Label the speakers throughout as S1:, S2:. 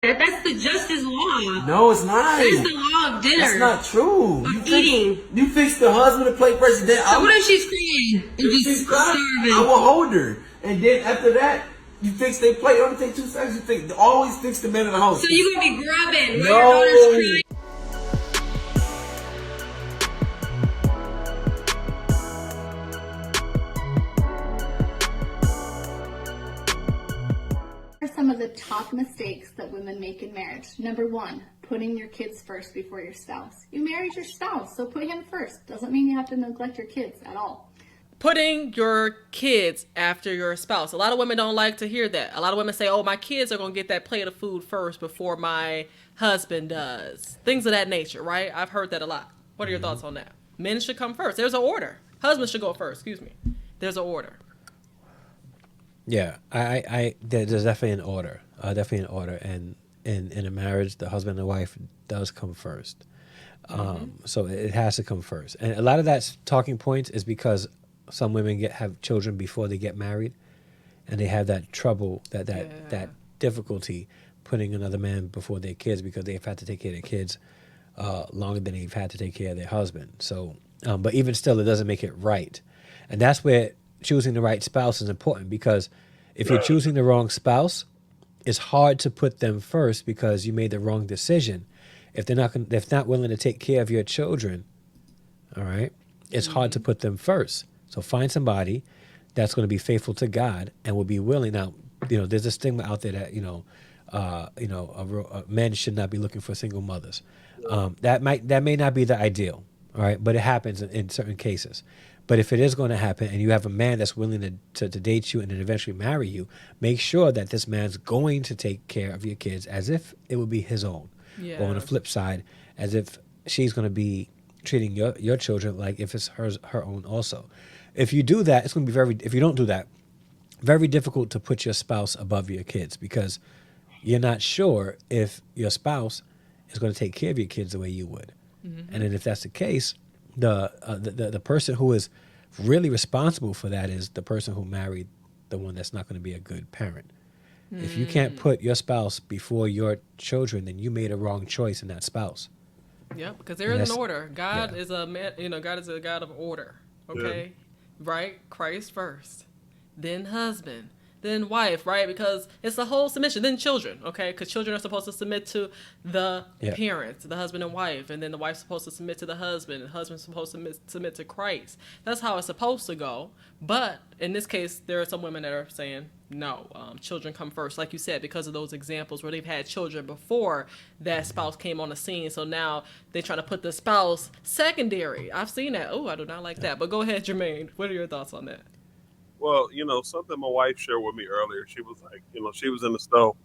S1: That's the justice law.
S2: No, it's not.
S1: That's the law of dinner.
S2: That's not true.
S1: Of eating.
S2: You fix the husband to play president.
S1: So what if she's crying and just starving?
S2: I will hold her, and then after that, you fix their plate. It only take 2 seconds. You fix. Always fix the man in the house.
S1: So you gonna be grubbing
S2: No.
S1: while your daughter's crying?
S3: What are some of the top mistakes that women make in marriage? Number one, putting your kids first before your spouse. You married your spouse, so put him first. Doesn't mean you have to neglect your kids at all.
S4: Putting your kids after your spouse. A lot of women don't like to hear that. A lot of women say, oh, my kids are going to get that plate of food first before my husband does. Things of that nature, right? I've heard that a lot. What are your thoughts on that? Men should come first. There's an order. Husbands should go first, excuse me. There's an order.
S5: Yeah, there's definitely an order. And in a marriage, the husband and the wife does come first. So it has to come first. And a lot of that talking points is because some women have children before they get married, and they have that trouble, that difficulty putting another man before their kids because they've had to take care of their kids longer than they've had to take care of their husband. So, but even still, it doesn't make it right. And that's where choosing the right spouse is important, because if you're choosing the wrong spouse, it's hard to put them first because you made the wrong decision. If they're not willing to take care of your children, all right, it's hard to put them first. So find somebody that's going to be faithful to God and will be willing. Now, there's a stigma out there that men should not be looking for single mothers. That may not be the ideal, all right, but it happens in certain cases. But if it is going to happen and you have a man that's willing to date you and then eventually marry you, make sure that this man's going to take care of your kids as if it would be his own. Yeah. Or on the flip side, as if she's going to be treating your children like if it's her own also. If you do that, it's going to be if you don't do that, very difficult to put your spouse above your kids, because you're not sure if your spouse is going to take care of your kids the way you would. Mm-hmm. And then if that's the case, the person who is really responsible for that is the person who married the one that's not going to be a good parent. If you can't put your spouse before your children, then you made a wrong choice in that spouse.
S4: Yeah, because there is an order. God is a man. God is a God of order. Okay, right? Christ first, then husband, then wife, right? Because it's the whole submission. Then children, okay? Because children are supposed to submit to the parents, the husband and wife, and then the wife's supposed to submit to the husband, and the husband's supposed to submit to Christ. That's how it's supposed to go. But in this case, there are some women that are saying, no, children come first, like you said, because of those examples where they've had children before that spouse came on the scene. So now they're trying to put the spouse secondary. I've seen that. Oh, I do not like that. But go ahead, Jermaine. What are your thoughts on that?
S6: Well, something my wife shared with me earlier. She was like, she was in the stove,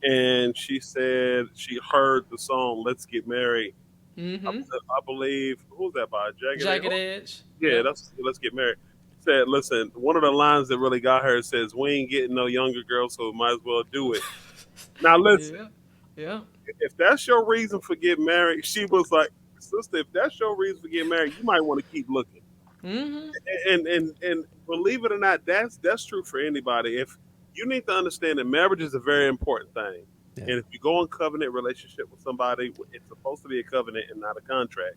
S6: and she said she heard the song "Let's Get Married." Mm-hmm. I believe, who's that by?
S4: Jagged Edge.
S6: Yeah, that's "Let's Get Married." Said, listen, one of the lines that really got her says, "We ain't getting no younger girl, so we might as well do it." Now listen,
S4: yeah. If
S6: that's your reason for getting married, she was like, sister, if that's your reason for getting married, you might want to keep looking. Mm-hmm. And believe it or not, that's true for anybody. If you need to understand that marriage is a very important thing, and if you go in covenant relationship with somebody, it's supposed to be a covenant and not a contract.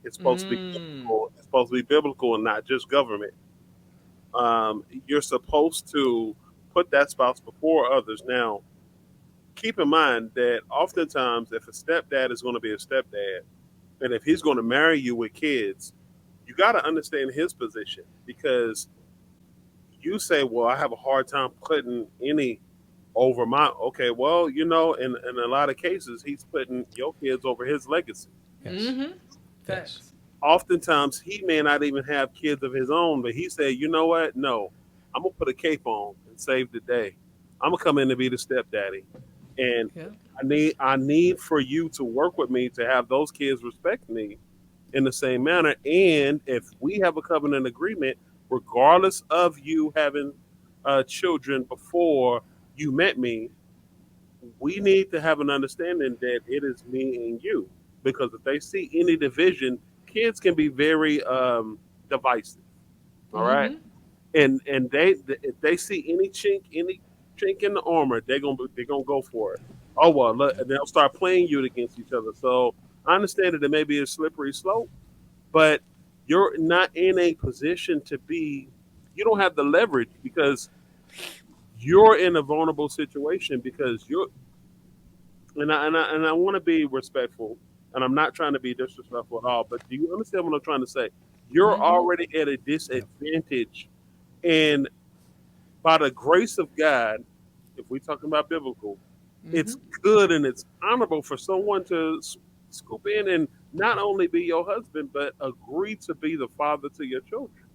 S6: It's supposed to be biblical. It's supposed to be biblical and not just government. You're supposed to put that spouse before others. Now, keep in mind that oftentimes, if a stepdad is going to be a stepdad, and if he's going to marry you with kids, you got to understand his position, because you say, well, I have a hard time putting any over my, okay, well, in a lot of cases, he's putting your kids over his legacy.
S4: Yes. Mm-hmm. Yes.
S6: Oftentimes, he may not even have kids of his own, but he said, you know what? No, I'm going to put a cape on and save the day. I'm going to come in to be the stepdaddy. And I need for you to work with me to have those kids respect me in the same manner. And if we have a covenant agreement, regardless of you having children before you met me, we need to have an understanding that it is me and you. Because if they see any division, kids can be very divisive. All right, and if they see any chink in the armor, they're gonna go for it. Oh well, look, and they'll start playing you against each other. So I understand that it may be a slippery slope, but you're not in a position to be. You don't have the leverage because you're in a vulnerable situation because you're. And I want to be respectful, and I'm not trying to be disrespectful at all. But do you understand what I'm trying to say? You're already at a disadvantage, and by the grace of God, if we're talking about biblical, it's good and it's honorable for someone to scoop in and not only be your husband, but agree to be the father to your children.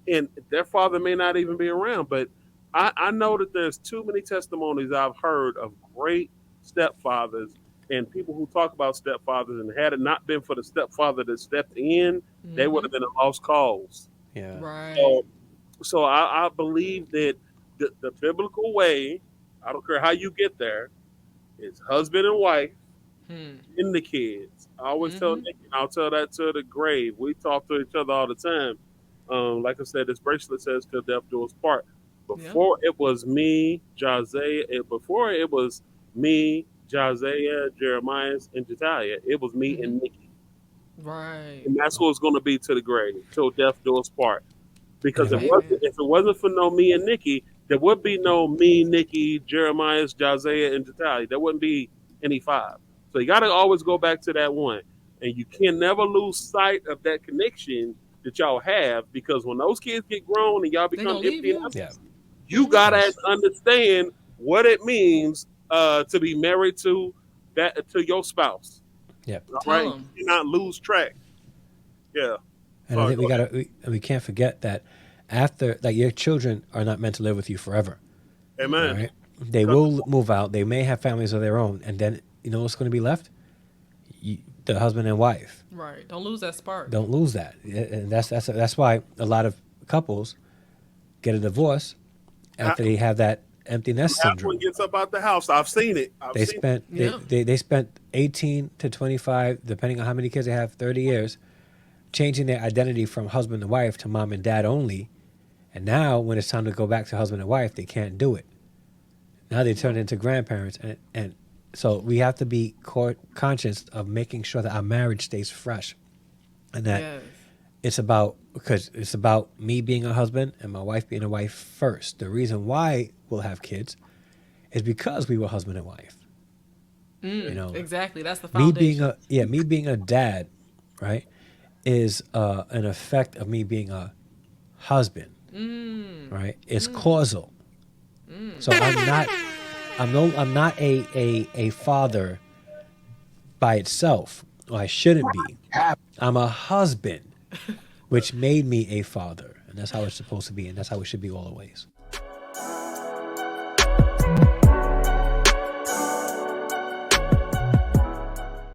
S6: And their father may not even be around, but I know that there's too many testimonies I've heard of great stepfathers and people who talk about stepfathers, and had it not been for the stepfather that stepped in, they would have been a lost cause.
S5: Yeah.
S4: Right.
S6: So I believe that the biblical way, I don't care how you get there, is husband and wife in the kids. I always tell Nick, and I'll tell that to the grave. We talk to each other all the time. Like I said, this bracelet says "till death do us part." Before it was me, Josiah. Before it was me, Josiah, Jeremiah, and Jediah. It was me and Nikki,
S4: Right.
S6: and that's what it's going to be to the grave, till death do us part. Because
S5: Amen.
S6: if it wasn't for no me and Nikki, there would be no me, Nikki, Jeremiah, Josiah, and Jediah. There wouldn't be any five. So you got to always go back to that one, and you can never lose sight of that connection that y'all have, because when those kids get grown and y'all
S4: They
S6: become
S4: gonna leave
S6: empty
S4: you.
S6: nesters,
S5: Yeah.
S6: you gotta understand what it means to be married to your spouse.
S5: Yeah.
S6: All
S4: Tell
S6: right,
S4: 'em.
S6: you not lose track. Yeah.
S5: And I
S6: Sorry,
S5: think
S6: go ahead.
S5: we can't forget that after, like, your children are not meant to live with you forever.
S6: Amen.
S5: All right. They will move out. They may have families of their own, and then you know what's going to be left? The husband and wife.
S4: Right. Don't lose that spark.
S5: Don't lose that, and that's why a lot of couples get a divorce after they have that empty nest
S6: Last one
S5: syndrome.
S6: gets up out the house. I've seen it.
S5: They spent
S4: Yeah.
S5: they spent 18 to 25, depending on how many kids they have, 30 years, changing their identity from husband and wife to mom and dad only, and now when it's time to go back to husband and wife, they can't do it. Now they turn into grandparents, and so we have to be conscious of making sure that our marriage stays fresh, and that
S4: Yes.
S5: it's about me being a husband and my wife being a wife first. The reason why we'll have kids is because we were husband and wife. You know,
S4: Exactly. That's the
S5: me
S4: foundation.
S5: being a dad, right, is an effect of me being a husband, right? It's causal. So I'm not a father by itself, or I shouldn't be. I'm a husband, which made me a father, and that's how it's supposed to be, and that's how it should be always.